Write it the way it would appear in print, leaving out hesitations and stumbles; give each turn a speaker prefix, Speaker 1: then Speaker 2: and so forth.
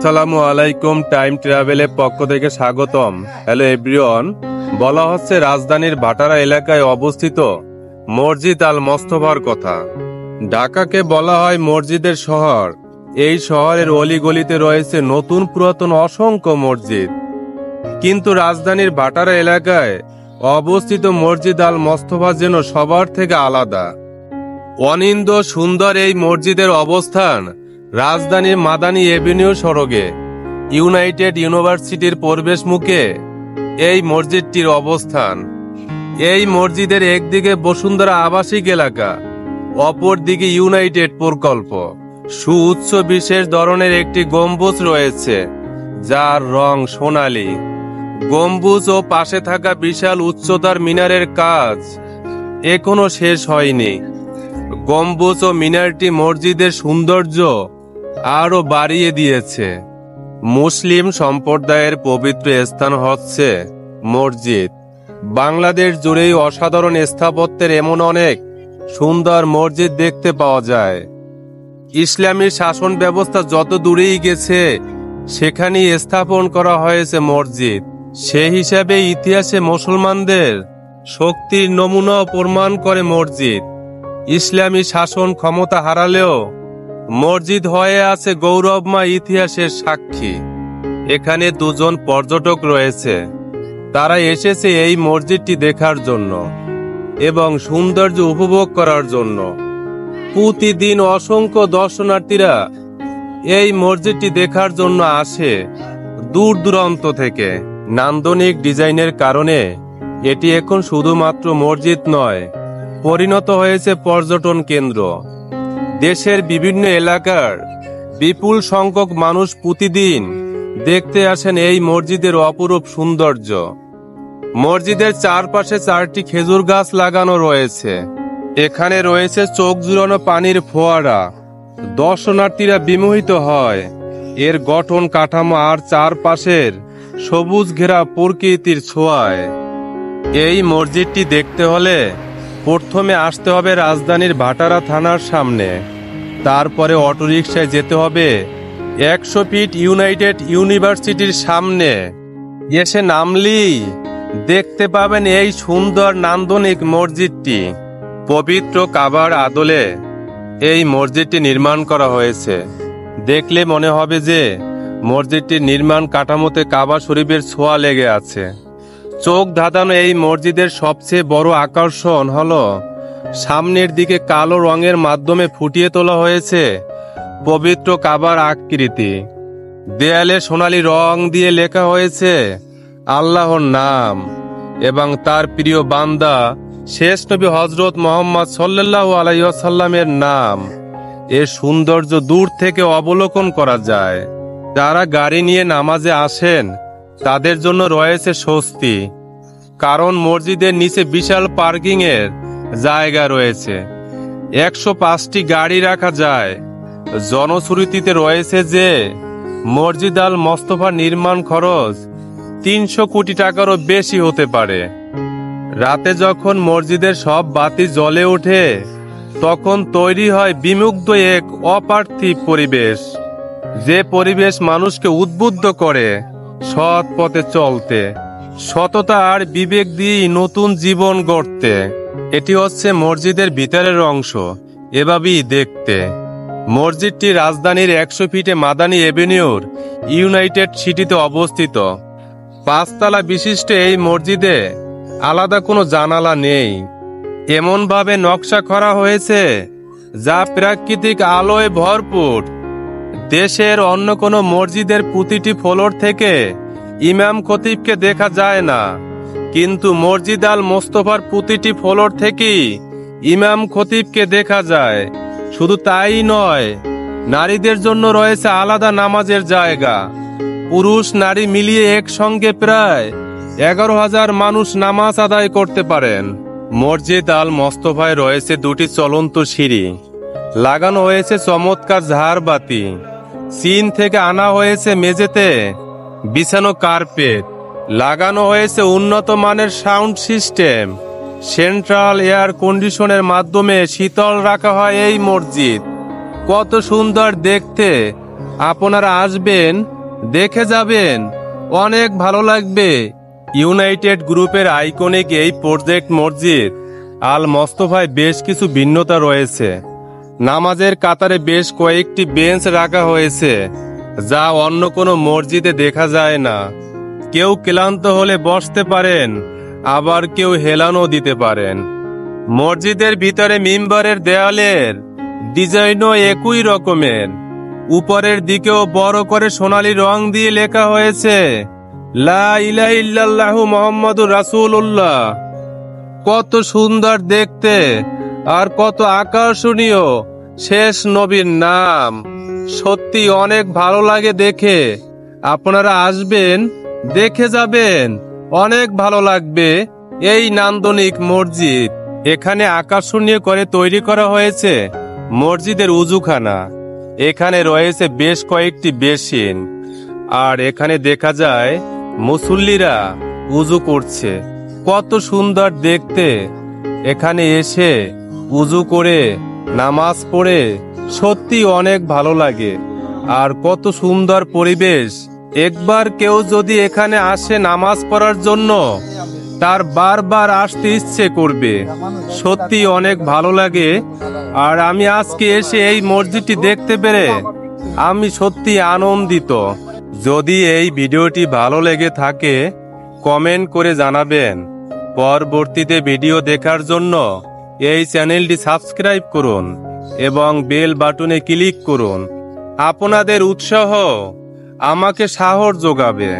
Speaker 1: আসসালামু আলাইকুম, টাইম ট্রাভেলের পক্ষ থেকে স্বাগতম। Hello everyone. বলা হচ্ছে রাজধানীর ভাটারা এলাকায় অবস্থিত মসজিদ আল মোস্তফার কথা। ঢাকাকে বলা হয় মসজিদের শহর। এই শহরের অলিগলিতে রয়েছে নতুন পুরাতন অসংখ্য মসজিদ, কিন্তু রাজধানীর ভাটারা এলাকায় অবস্থিত মসজিদ আল মোস্তফা যেন সবার থেকে আলাদা। অনিন্দ্য সুন্দর এই মসজিদের অবস্থান রাজধানীর মাদানী এভিনিউ সড়কে ইউনাইটেড ইউনিভার্সিটির প্রবেশ মুখে এই মসজিদটির অবস্থান। এই মসজিদের একদিকে বসুন্ধরা আবাসিক এলাকা, অপর দিকে ইউনাইটেড প্রকল্প। সুউচ্চ বিশেষ ধরনের একটি গম্বুজ রয়েছে, যার রং সোনালী। গম্বুজ ও পাশে থাকা বিশাল উচ্চতার মিনারের কাজ এখনো শেষ হয়নি। গম্বুজ ও মিনারটি মসজিদের সৌন্দর্য আরো বাড়িয়ে দিয়েছে। মুসলিম সম্প্রদায়ের পবিত্র স্থান হচ্ছে মসজিদ। বাংলাদেশ জুড়েই অসাধারণ স্থাপত্যের এমন অনেক সুন্দর মসজিদ দেখতে পাওয়া যায়। ইসলামী শাসন ব্যবস্থা যত দূরেই গেছে, সেখানেই স্থাপন করা হয়েছে মসজিদ। সে হিসাবে ইতিহাসে মুসলমানদের শক্তির নমুনা প্রমাণ করে মসজিদ। ইসলামী শাসন ক্ষমতা হারালেও মসজিদ হয়ে আছে গৌরবময় ইতিহাসের সাক্ষী। এখানে দুজন পর্যটক রয়েছে, তারা এসেছে এই মসজিদটি দেখার জন্য এবং সৌন্দর্য উপভোগ করার জন্য। প্রতিদিন অসংখ্য দর্শনার্থীরা এই মসজিদটি দেখার জন্য আসে দূর দূরান্ত থেকে। নান্দনিক ডিজাইনের কারণে এটি এখন শুধুমাত্র মসজিদ নয়, পরিণত হয়েছে পর্যটন কেন্দ্র। দেশের বিভিন্ন এলাকার বিপুল সংখ্যক মানুষ প্রতিদিন দেখতে আসেন এই মসজিদের অপরূপ সৌন্দর্য। মসজিদের চারপাশে 4টি খেজুর গাছ লাগানো রয়েছে। এখানে রয়েছে চোখ জুড়ানো পানির ফোয়ারা। দর্শনার্থীরা বিমোহিত হয় এর গঠন কাঠামো আর চারপাশের সবুজ ঘেরা প্রকৃতির ছোঁয়ায়। এই মসজিদটি দেখতে হলে প্রথমে আসতে হবে রাজধানীর ভাটারা থানার সামনে, তারপরে অটোরিকশায় যেতে হবে 100 ফিট ইউনাইটেড ইউনিভার্সিটির সামনে। এসে নামলেই দেখতে পাবেন এই সুন্দর নান্দনিক মসজিদটি। পবিত্র কাবার আদলে এই মসজিদটি নির্মাণ করা হয়েছে। দেখলে মনে হবে যে মসজিদটির নির্মাণ কাঠামোতে কাবা শরীফের ছোঁয়া লেগে আছে। চোখ ধাঁধানো এই মসজিদের সবচেয়ে বড় আকর্ষণ হলো সামনের দিকে কালো রঙের মাধ্যমে ফুটিয়ে তোলা হয়েছে পবিত্র কাবার আকৃতি। দেয়ালে সোনালী রং দিয়ে লেখা হয়েছে আল্লাহর নাম এবং তার প্রিয় বান্দা শেষ নবী হযরত মুহাম্মদ সাল্লাল্লাহু আলাইহি ওয়াসাল্লামের নাম। এর সৌন্দর্য দূর থেকে অবলোকন করা যায়। যারা গাড়ি নিয়ে নামাজে আসেন তাদের জন্য রয়েছে স্বস্তি, কারণ মসজিদের নিচে বিশাল পার্কিং এর জায়গা রয়েছে। 105টি গাড়ি রাখা যায়। জনশ্রুতিতে রয়েছে যে মসজিদ আল মোস্তফার নির্মাণ খরচ 300 কোটি টাকারও বেশি হতে পারে। রাতে যখন মসজিদের সব বাতি জ্বলে ওঠে, তখন তৈরি হয় বিমুগ্ধ এক অপার্থিব পরিবেশ, যে পরিবেশ মানুষকে উদ্বুদ্ধ করে সৎ পথে চলতে, সততা আর বিবেক দিয়ে নতুন জীবন গড়তে। এটি হচ্ছে মসজিদের ভিতরের অংশ, এভাবেই দেখতে। মসজিদটি রাজধানীর 100 ফিটে মাদানী এভিনিউর ইউনাইটেড সিটিতে অবস্থিত। 5 তলা বিশিষ্ট এই মসজিদে আলাদা কোনো জানালা নেই। এমনভাবে নকশা করা হয়েছে যা প্রাকৃতিক আলোয় ভরপুর। দেশের অন্য কোনো মসজিদের প্রতিটি ফ্লোর থেকে ইমাম খতিবকে দেখা যায় না, কিন্তু মসজিদ আল মোস্তফার প্রতিটি ফ্লোর থেকেই ইমাম খতিবকে দেখা যায়। শুধু তাই নয়, নারীদের জন্য রয়েছে আলাদা নামাজের জায়গা। পুরুষ নারী মিলিয়ে একসঙ্গে প্রায় 11,000 মানুষ নামাজ আদায় করতে পারেন। মসজিদ আল মোস্তফায় রয়েছে 2টি চলন্ত সিঁড়ি, লাগানো হয়েছে চমৎকার ঝাড়বাতি। চীন থেকে আনা হয়েছে মেঝেতে বিছানো কার্পেট, লাগানো হয়েছে উন্নত মানের সাউন্ড সিস্টেম। সেন্ট্রাল এয়ার কন্ডিশনের মাধ্যমে শীতল রাখা হয় এই মসজিদ। কত সুন্দর দেখতে! আপনারা আসবেন দেখে যাবেন, অনেক ভালো লাগবে। ইউনাইটেড গ্রুপের আইকনিক এই প্রজেক্ট মসজিদ আল মোস্তফায় বেশ কিছু ভিন্নতা রয়েছে। নামাজের কাতারে বেশ কয়েকটি বেঞ্চ রাখা হয়েছে, যা অন্য কোনো মসজিদে দেখা যায় না। কেউ ক্লান্ত হলে বসতে পারেন, আবার কেউ হেলানো দিতে পারেন। মসজিদের ভিতরে মিম্বরের দেয়ালের ডিজাইনও একই রকমের। উপরের দিকেও বড় করে সোনালী রং দিয়ে লেখা হয়েছে লা ইলাহা ইল্লাল্লাহু মুহাম্মাদুর রাসূলুল্লাহ। কত সুন্দর দেখতে আর কত আকর্ষণীয় শেষ নবীর নাম। সত্যি অনেক ভালো লাগে দেখে। আপনারা আসবেন, দেখে যাবেন, অনেক ভালো লাগবে। এই নান্দনিক মসজিদ, এখানে আকর্ষণীয় করে তৈরি করা হয়েছে মসজিদের উজুখানা। এখানে রয়েছে বেশ কয়েকটি বেসিন, আর এখানে দেখা যায় মুসল্লিরা উজু করছে। কত সুন্দর দেখতে। এখানে এসে উজু করে নামাজ পড়ে সত্যি অনেক ভালো লাগে। আর কত সুন্দর পরিবেশ। একবার কেউ যদি এখানে আসে নামাজ পড়ার জন্য, তার বারবার আসতে ইচ্ছে করবে। সত্যি অনেক ভালো লাগে। আর আমি আজকে এসে এই মসজিদটি দেখতে পেরে আমি সত্যি আনন্দিত। যদি এই ভিডিওটি ভালো লেগে থাকে, কমেন্ট করে জানাবেন। পরবর্তীতে ভিডিও দেখার জন্য এই চ্যানেলটি সাবস্ক্রাইব করুন এবং বেল বাটনে ক্লিক করুন। আপনাদের উৎসাহ আমাকে সাহস যোগাবে।